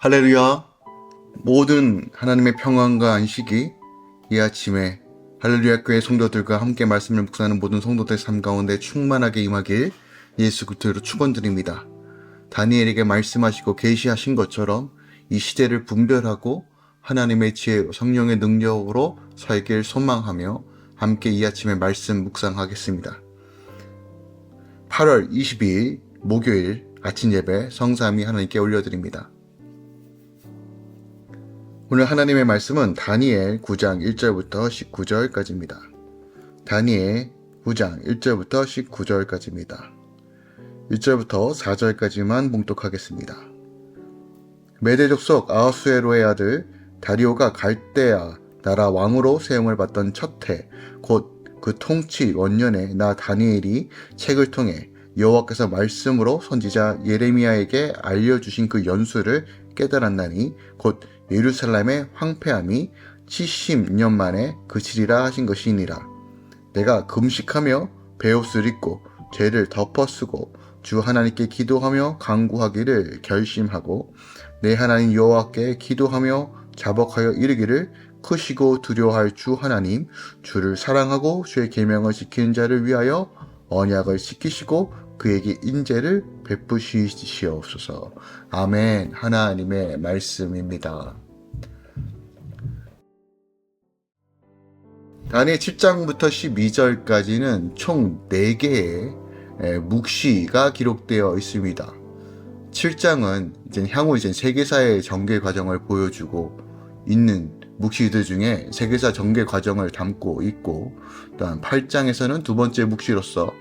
할렐루야. 모든 하나님의 평안과 안식이 이 아침에 할렐루야 교회 성도들과 함께 말씀을 묵상하는 모든 성도들 삶 가운데 충만하게 임하길 예수 그리스도로 축원드립니다. 다니엘에게 말씀하시고 계시하신 것처럼 이 시대를 분별하고 하나님의 지혜, 성령의 능력으로 살길 소망하며 함께 이 아침에 말씀 묵상하겠습니다. 8월 22일 목요일 아침 예배 성삼위 하나님께 올려드립니다. 오늘 하나님의 말씀은 다니엘 9장 1절부터 19절까지입니다. 다니엘 9장 1절부터 19절까지입니다. 1절부터 4절까지만 봉독하겠습니다. 메대 족속 아하수에로의 아들 다리오가 갈대아 나라 왕으로 세움을 받던 첫 해, 곧 그 통치 원년에 나 다니엘이 책을 통해 여호와께서 말씀으로 선지자 예레미야에게 알려주신 그 연수를 깨달았나니 곧 예루살렘의 황폐함이 70년 만에 그치리라 하신 것이니라. 내가 금식하며 베옷을 입고 죄를 덮어쓰고 주 하나님께 기도하며 간구하기를 결심하고 내 하나님 여호와께 기도하며 자복하여 이르기를 크시고 두려워할 주 하나님 주를 사랑하고 주의 계명을 지키는 자를 위하여 언약을 지키시고 그에게 인재를 베푸시옵소서. 아멘. 하나님의 말씀입니다. 다니엘 7장부터 12절까지는 총 4개의 묵시가 기록되어 있습니다. 7장은 향후 세계사의 전개 과정을 보여주고 있는 묵시들 중에 세계사 전개 과정을 담고 있고, 또한 8장에서는 두 번째 묵시로서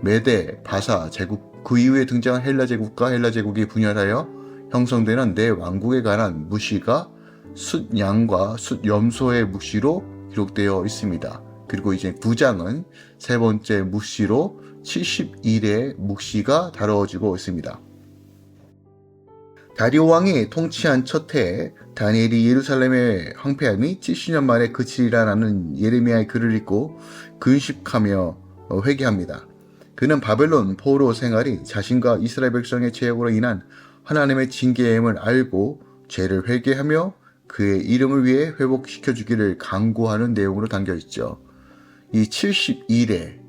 메대, 바사 제국, 그 이후에 등장한 헬라 제국과 헬라 제국이 분열하여 형성되는 네 왕국에 관한 묵시가 숫양과 숫염소의 묵시로 기록되어 있습니다. 그리고 9장은 세 번째 묵시로 70일의 묵시가 다뤄지고 있습니다. 다리오 왕이 통치한 첫 해에 다니엘이 예루살렘의 황폐함이 70년 만에 그치리라는 예레미야의 글을 읽고 근심하며 회개합니다. 그는 바벨론 포로 생활이 자신과 이스라엘 백성의 죄악으로 인한 하나님의 징계임을 알고 죄를 회개하며 그의 이름을 위해 회복시켜주기를 간구하는 내용으로 담겨있죠. 이 70일의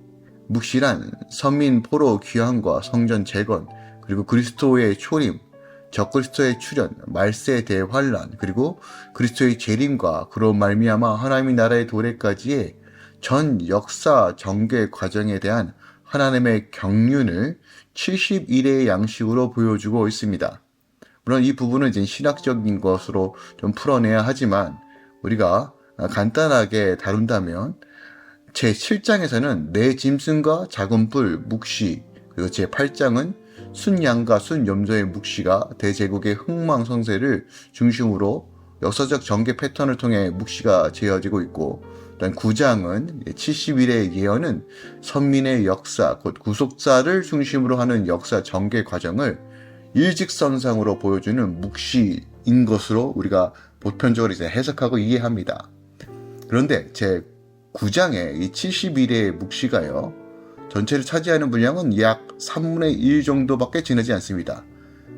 묵시란 선민 포로 귀환과 성전 재건, 그리고 그리스도의 초림, 적그리스도의 출현, 말세의 대환란, 그리고 그리스도의 재림과 그로 말미암아 하나님의 나라의 도래까지의 전 역사 전개 과정에 대한 하나님의 경륜을 70일의 양식으로 보여주고 있습니다. 물론 이 부분은 신학적인 것으로 좀 풀어내야 하지만 우리가 간단하게 다룬다면 제7장에서는 내 짐승과 작은 뿔 묵시, 그리고 제8장은 순양과 순염소의 묵시가 대제국의 흥망성쇠를 중심으로 역사적 전개 패턴을 통해 묵시가 지어지고 있고, 또한 9장은 70일의 예언은 선민의 역사, 곧 구속사를 중심으로 하는 역사 전개 과정을 일직선상으로 보여주는 묵시인 것으로 우리가 보편적으로 해석하고 이해합니다. 그런데 제 9장의 이 70일의 묵시가요, 전체를 차지하는 분량은 약 3분의 1 정도밖에 지나지 않습니다.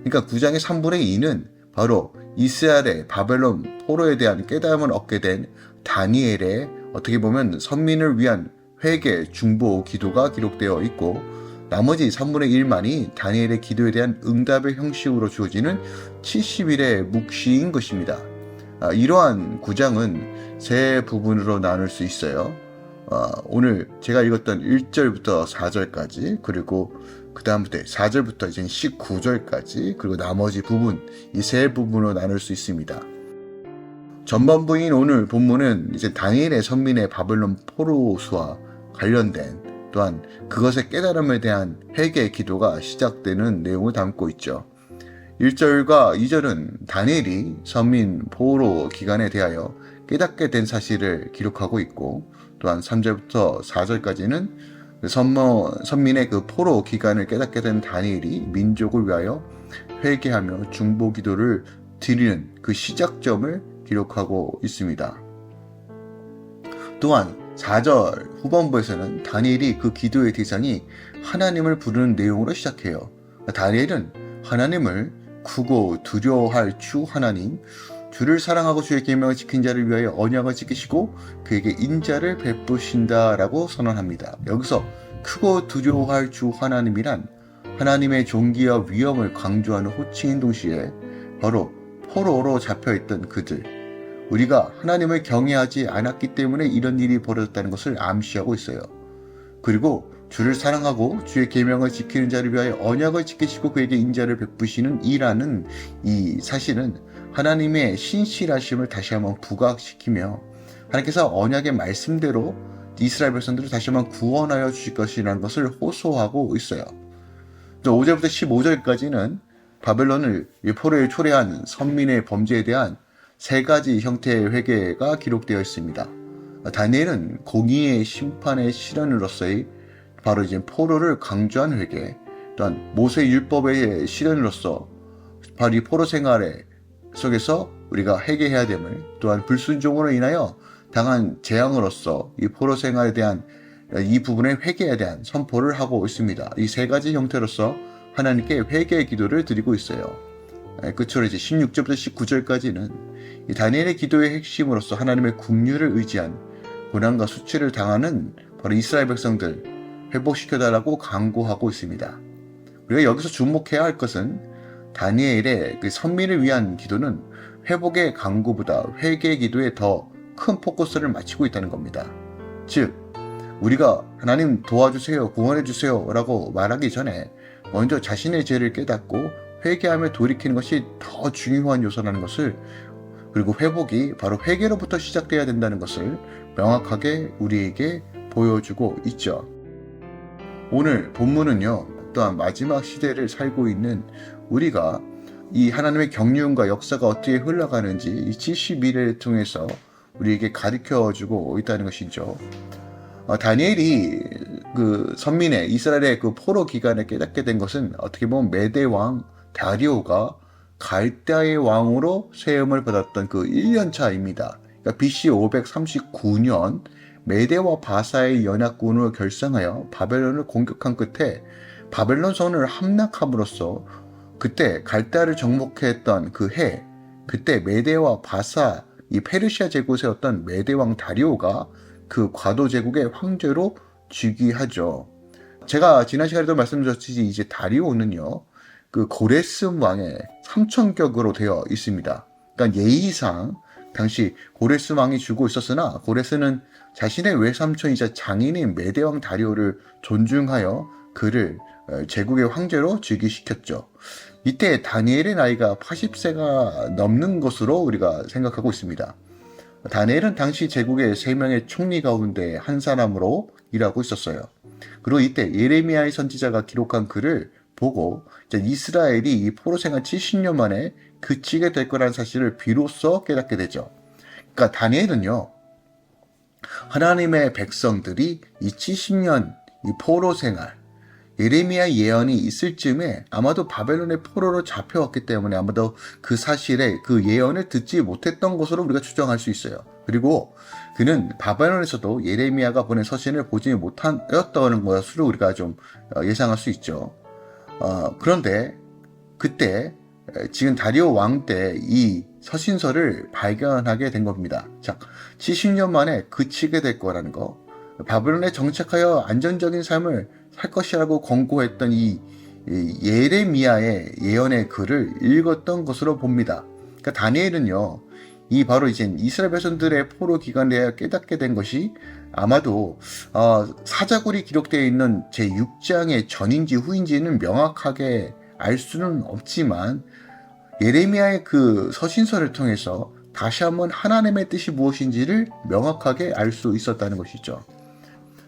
그러니까 9장의 3분의 2는 바로 이스라엘의 바벨론 포로에 대한 깨달음을 얻게 된 다니엘의 어떻게 보면 선민을 위한 회개, 중보, 기도가 기록되어 있고, 나머지 3분의 1만이 다니엘의 기도에 대한 응답의 형식으로 주어지는 70일의 묵시인 것입니다. 이러한 9장은 세 부분으로 나눌 수 있어요. 오늘 제가 읽었던 1절부터 4절까지, 그리고 그 다음부터 4절부터 19절까지, 그리고 나머지 부분, 이 세 부분으로 나눌 수 있습니다. 전반부인 오늘 본문은 다니엘의 선민의 바벨론 포로수와 관련된, 또한 그것의 깨달음에 대한 회개 기도가 시작되는 내용을 담고 있죠. 1절과 2절은 다니엘이 선민 포로 기간에 대하여 깨닫게 된 사실을 기록하고 있고, 또한 3절부터 4절까지는 선민의 그 포로 기간을 깨닫게 된 다니엘이 민족을 위하여 회개하며 중보 기도를 드리는 그 시작점을 기록하고 있습니다. 또한 4절 후반부에서는 다니엘이 그 기도의 대상이 하나님을 부르는 내용으로 시작해요. 다니엘은 하나님을 크고 두려워할 주 하나님, 주를 사랑하고 주의 계명을 지킨 자를 위하여 언약을 지키시고 그에게 인자를 베푸신다라고 선언합니다. 여기서 크고 두려워할 주 하나님이란 하나님의 존귀와 위엄을 강조하는 호칭인 동시에 바로 포로로 잡혀있던 그들, 우리가 하나님을 경외하지 않았기 때문에 이런 일이 벌어졌다는 것을 암시하고 있어요. 그리고 주를 사랑하고 주의 계명을 지키는 자를 위하여 언약을 지키시고 그에게 인자를 베푸시는 이라는 이 사실은 하나님의 신실하심을 다시 한번 부각시키며 하나님께서 언약의 말씀대로 이스라엘 백성들을 다시 한번 구원하여 주실 것이라는 것을 호소하고 있어요. 5절부터 15절까지는 바벨론을 포로에 초래한 선민의 범죄에 대한 세 가지 형태의 회개가 기록되어 있습니다. 다니엘은 공의의 심판의 실현으로서의 바로 이제 포로를 강조한 회개, 또한 모세 율법의 실현으로서 바로 이 포로 생활의 속에서 우리가 회개해야 됨을, 또한 불순종으로 인하여 당한 재앙으로서 이 포로 생활에 대한 이 부분의 회개에 대한 선포를 하고 있습니다. 이 세 가지 형태로서 하나님께 회개의 기도를 드리고 있어요. 끝으로 이제 16절부터 19절까지는 이 다니엘의 기도의 핵심으로서 하나님의 긍휼을 의지한 고난과 수치를 당하는 바로 이스라엘 백성들 회복시켜달라고 강구하고 있습니다. 우리가 여기서 주목해야 할 것은 다니엘의 그 선민을 위한 기도는 회복의 강구보다 회개의 기도에 더 큰 포커스를 맞추고 있다는 겁니다. 즉, 우리가 하나님 도와주세요, 구원해주세요 라고 말하기 전에 먼저 자신의 죄를 깨닫고 회개하며 돌이키는 것이 더 중요한 요소라는 것을, 그리고 회복이 바로 회개로부터 시작돼야 된다는 것을 명확하게 우리에게 보여주고 있죠. 오늘 본문은요, 또한 마지막 시대를 살고 있는 우리가 이 하나님의 경륜과 역사가 어떻게 흘러가는지 이 71회를 통해서 우리에게 가르쳐주고 있다는 것이죠. 다니엘이 그 선민의 이스라엘의 그 포로 기간에 깨닫게 된 것은 어떻게 보면 메대 왕 다리오가 갈대아의 왕으로 세움을 받았던 그 1년차입니다. 그러니까 BC 539년 메대와 바사의 연합군을 결성하여 바벨론을 공격한 끝에 바벨론 성을 함락함으로써 그때 갈대아를 정복했던 그 해, 그때 메대와 바사, 이 페르시아 제국이었던 메대 왕 다리오가 그 과도 제국의 황제로 즉위하죠. 제가 지난 시간에도 말씀드렸듯이 이제 다리오는요, 그 고레스 왕의 삼천격으로 되어 있습니다. 그러니까 예의상 당시 고레스 왕이 주고 있었으나 고레스는 자신의 외삼촌이자 장인인 메대 왕 다리오를 존중하여 그를 제국의 황제로 즉위시켰죠. 이때 다니엘의 나이가 80세가 넘는 것으로 우리가 생각하고 있습니다. 다니엘은 당시 제국의 3명의 총리 가운데 한 사람으로 일하고 있었어요. 그리고 이때 예레미야의 선지자가 기록한 글을 보고 이제 이스라엘이 이 포로 생활 70년 만에 그치게 될 거라는 사실을 비로소 깨닫게 되죠. 그러니까 다니엘은요, 하나님의 백성들이 이 70년 이 포로 생활, 예레미야 예언이 있을 즈음에 아마도 바벨론의 포로로 잡혀왔기 때문에 아마도 그 사실에 그 예언을 듣지 못했던 것으로 우리가 추정할 수 있어요. 그리고 그는 바벨론에서도 예레미야가 보낸 서신을 보지 못하였다는 것으로 우리가 좀 예상할 수 있죠. 그런데 그때 지금 다리오 왕 때 이 서신서를 발견하게 된 겁니다. 자, 70년 만에 그치게 될 거라는 거, 바벨론에 정착하여 안정적인 삶을 살 것이라고 권고했던 이 예레미야의 예언의 글을 읽었던 것으로 봅니다. 그러니까 다니엘은요, 이 바로 이제 이스라엘 백성들의 포로 기간에 깨닫게 된 것이 아마도 사자굴이 기록되어 있는 제6장의 전인지 후인지는 명확하게 알 수는 없지만 예레미야의 그 서신서를 통해서 다시 한번 하나님의 뜻이 무엇인지를 명확하게 알 수 있었다는 것이죠.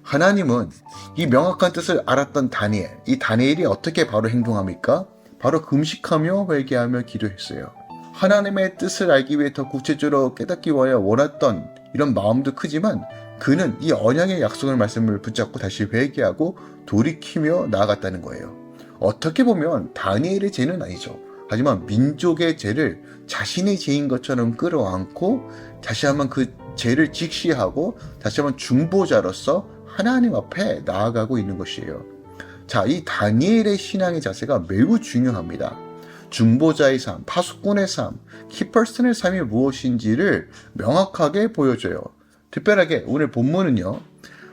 하나님은 이 명확한 뜻을 알았던 다니엘, 이 다니엘이 어떻게 바로 행동합니까? 바로 금식하며 회개하며 기도했어요. 하나님의 뜻을 알기 위해 더 구체적으로 깨닫기 위하여 원했던 이런 마음도 크지만 그는 이 언약의 약속의 말씀을 붙잡고 다시 회개하고 돌이키며 나아갔다는 거예요. 어떻게 보면 다니엘의 죄는 아니죠. 하지만 민족의 죄를 자신의 죄인 것처럼 끌어안고 다시 한번 그 죄를 직시하고 다시 한번 중보자로서 하나님 앞에 나아가고 있는 것이에요. 자, 이 다니엘의 신앙의 자세가 매우 중요합니다. 중보자의 삶, 파수꾼의 삶, 키퍼슨의 삶이 무엇인지를 명확하게 보여줘요. 특별하게 오늘 본문은요,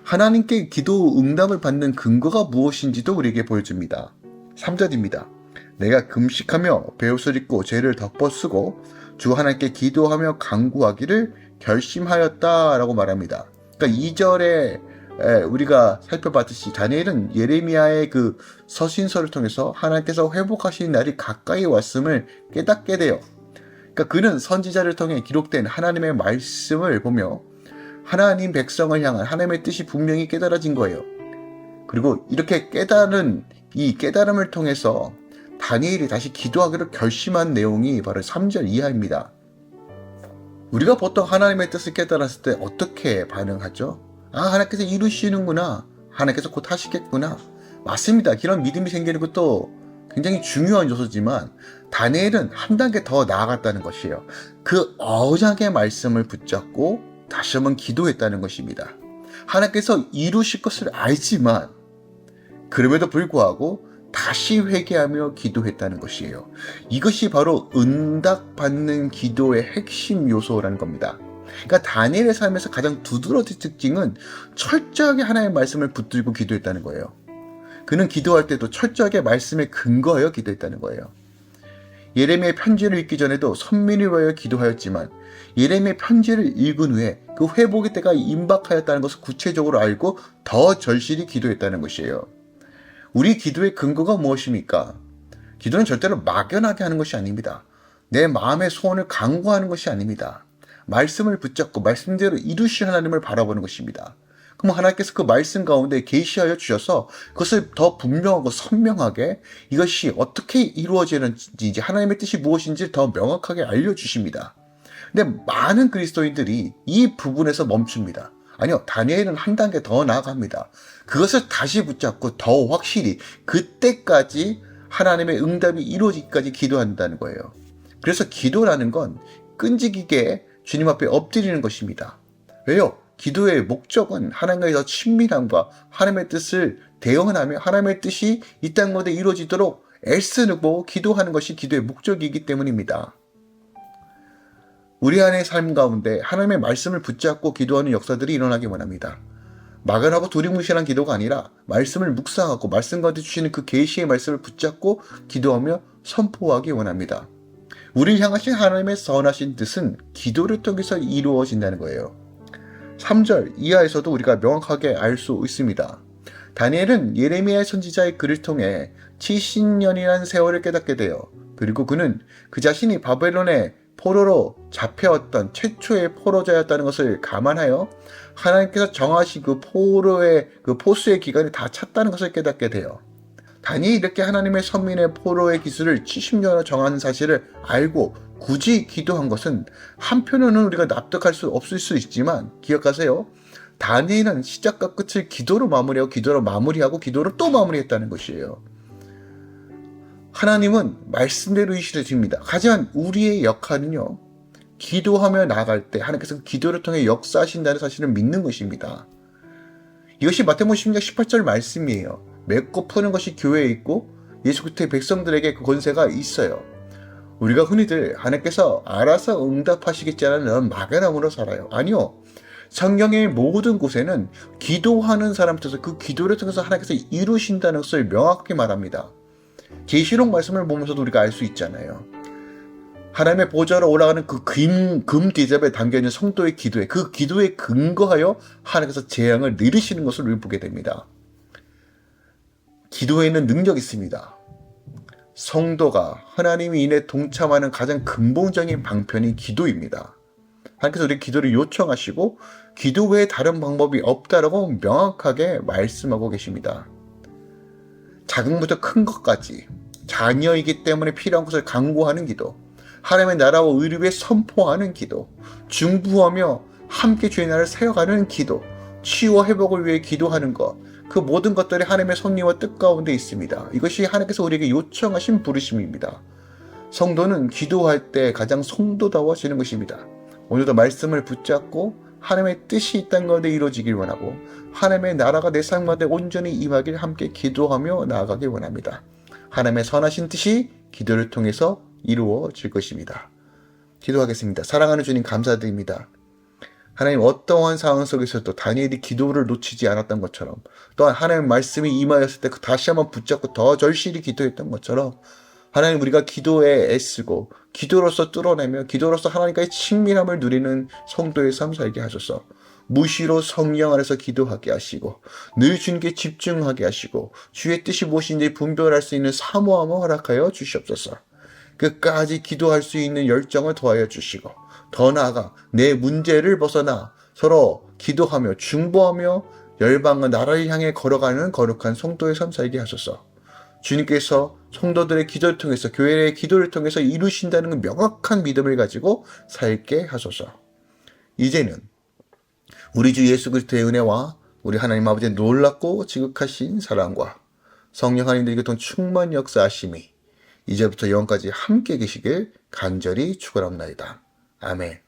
하나님께 기도 응답을 받는 근거가 무엇인지도 우리에게 보여줍니다. 3절입니다. 내가 금식하며 베옷을 입고 죄를 덮어쓰고 주 하나님께 기도하며 간구하기를 결심하였다라고 말합니다. 그러니까 2절에 우리가 살펴봤듯이 다니엘은 예레미야의 그 서신서를 통해서 하나님께서 회복하신 날이 가까이 왔음을 깨닫게 돼요. 그러니까 그는 선지자를 통해 기록된 하나님의 말씀을 보며 하나님 백성을 향한 하나님의 뜻이 분명히 깨달아진 거예요. 그리고 이렇게 깨달은 이 깨달음을 통해서 다니엘이 다시 기도하기를 결심한 내용이 바로 3절 이하입니다. 우리가 보통 하나님의 뜻을 깨달았을 때 어떻게 반응하죠? 하나님께서 이루시는구나. 하나님께서 곧 하시겠구나. 맞습니다. 이런 믿음이 생기는 것도 굉장히 중요한 요소지만 다니엘은 한 단계 더 나아갔다는 것이에요. 그 언약의 말씀을 붙잡고 다시 한번 기도했다는 것입니다. 하나님께서 이루실 것을 알지만 그럼에도 불구하고 다시 회개하며 기도했다는 것이에요. 이것이 바로 응답받는 기도의 핵심 요소라는 겁니다. 그러니까 다니엘의 삶에서 가장 두드러진 특징은 철저하게 하나님의 말씀을 붙들고 기도했다는 거예요. 그는 기도할 때도 철저하게 말씀에 근거하여 기도했다는 거예요. 예레미야의 편지를 읽기 전에도 선민을 위하여 기도하였지만 예레미야의 편지를 읽은 후에 그 회복의 때가 임박하였다는 것을 구체적으로 알고 더 절실히 기도했다는 것이에요. 우리 기도의 근거가 무엇입니까? 기도는 절대로 막연하게 하는 것이 아닙니다. 내 마음의 소원을 간구하는 것이 아닙니다. 말씀을 붙잡고 말씀대로 이루실 하나님을 바라보는 것입니다. 그럼 하나님께서 그 말씀 가운데 계시하여 주셔서 그것을 더 분명하고 선명하게 이것이 어떻게 이루어지는지 이제 하나님의 뜻이 무엇인지 더 명확하게 알려주십니다. 근데 많은 그리스도인들이 이 부분에서 멈춥니다. 아니요, 다니엘은 한 단계 더 나아갑니다. 그것을 다시 붙잡고 더 확실히 그때까지 하나님의 응답이 이루어지기까지 기도한다는 거예요. 그래서 기도라는 건 끈질기게 주님 앞에 엎드리는 것입니다. 왜요? 기도의 목적은 하나님과의 더 친밀함과 하나님의 뜻을 대응하며 하나님의 뜻이 이 땅 가운데 이루어지도록 애쓰고 기도하는 것이 기도의 목적이기 때문입니다. 우리 안의 삶 가운데 하나님의 말씀을 붙잡고 기도하는 역사들이 일어나기 원합니다. 막연하고 두리뭉실한 기도가 아니라 말씀을 묵상하고 말씀 가운데 주시는 그 계시의 말씀을 붙잡고 기도하며 선포하기 원합니다. 우리를 향하신 하나님의 선하신 뜻은 기도를 통해서 이루어진다는 거예요. 3절 이하에서도 우리가 명확하게 알 수 있습니다. 다니엘은 예레미야의 선지자의 글을 통해 70년이라는 세월을 깨닫게 돼요. 그리고 그는 그 자신이 바벨론의 포로로 잡혀왔던 최초의 포로자였다는 것을 감안하여 하나님께서 정하신 그 포로의 그 포수의 기간이 다 찼다는 것을 깨닫게 돼요. 다니엘이 이렇게 하나님의 선민의 포로의 기수를 70년을 정하는 사실을 알고 굳이 기도한 것은 한편으로는 우리가 납득할 수 없을 수 있지만 기억하세요. 다니엘은 시작과 끝을 기도로 마무리하고 기도로 또 마무리했다는 것이에요. 하나님은 말씀대로 이루어집니다. 하지만 우리의 역할은요, 기도하며 나아갈 때 하나님께서 기도를 통해 역사하신다는 사실을 믿는 것입니다. 이것이 마태복음 16장 18절 말씀이에요. 맺고 푸는 것이 교회에 있고 예수 그리스도의 백성들에게 그 권세가 있어요. 우리가 흔히들 하나님께서 알아서 응답하시겠지라는 막연함으로 살아요. 아니요. 성경의 모든 곳에는 기도하는 사람부터 그 기도를 통해서 하나님께서 이루신다는 것을 명확히 말합니다. 계시록 말씀을 보면서도 우리가 알 수 있잖아요. 하나님의 보좌로 올라가는 그 금 대접에 담겨있는 성도의 기도에 그 기도에 근거하여 하나님께서 재앙을 내리시는 것을 우리 보게 됩니다. 기도에는 능력이 있습니다. 성도가 하나님이 인해 동참하는 가장 근본적인 방편이 기도입니다. 하나님께서 우리 기도를 요청하시고 기도 외에 다른 방법이 없다라고 명확하게 말씀하고 계십니다. 작은 것부터 큰 것까지 자녀이기 때문에 필요한 것을 간구하는 기도, 하나님의 나라와 의를 위해 선포하는 기도, 중부하며 함께 주의 나라를 세워가는 기도, 치유와 회복을 위해 기도하는 것, 그 모든 것들이 하나님의 섭리와 뜻 가운데 있습니다. 이것이 하나님께서 우리에게 요청하신 부르심입니다. 성도는 기도할 때 가장 성도다워지는 것입니다. 오늘도 말씀을 붙잡고 하나님의 뜻이 이 땅 가운데 이루어지길 원하고 하나님의 나라가 내 삶 가운데 온전히 임하길 함께 기도하며 나아가길 원합니다. 하나님의 선하신 뜻이 기도를 통해서 이루어질 것입니다. 기도하겠습니다. 사랑하는 주님 감사드립니다. 하나님 어떠한 상황 속에서도 다니엘이 기도를 놓치지 않았던 것처럼 또한 하나님 말씀이 임하였을 때 다시 한번 붙잡고 더 절실히 기도했던 것처럼 하나님 우리가 기도에 애쓰고 기도로서 뚫어내며 기도로서 하나님과의 친밀함을 누리는 성도의 삶 살게 하소서. 무시로 성령 안에서 기도하게 하시고 늘 주님께 집중하게 하시고 주의 뜻이 무엇인지 분별할 수 있는 사모함을 허락하여 주시옵소서. 끝까지 기도할 수 있는 열정을 더하여 주시고 더 나아가 내 문제를 벗어나 서로 기도하며 중보하며 열방과 나라를 향해 걸어가는 거룩한 성도의 삶 살게 하소서. 주님께서 성도들의 기도를 통해서 교회의 기도를 통해서 이루신다는 명확한 믿음을 가지고 살게 하소서. 이제는 우리 주 예수 그리스도의 은혜와 우리 하나님 아버지의 놀랍고 지극하신 사랑과 성령 하나님들에게 동 충만 역사하심이 이제부터 영원까지 함께 계시길 간절히 축원합니다. 아멘.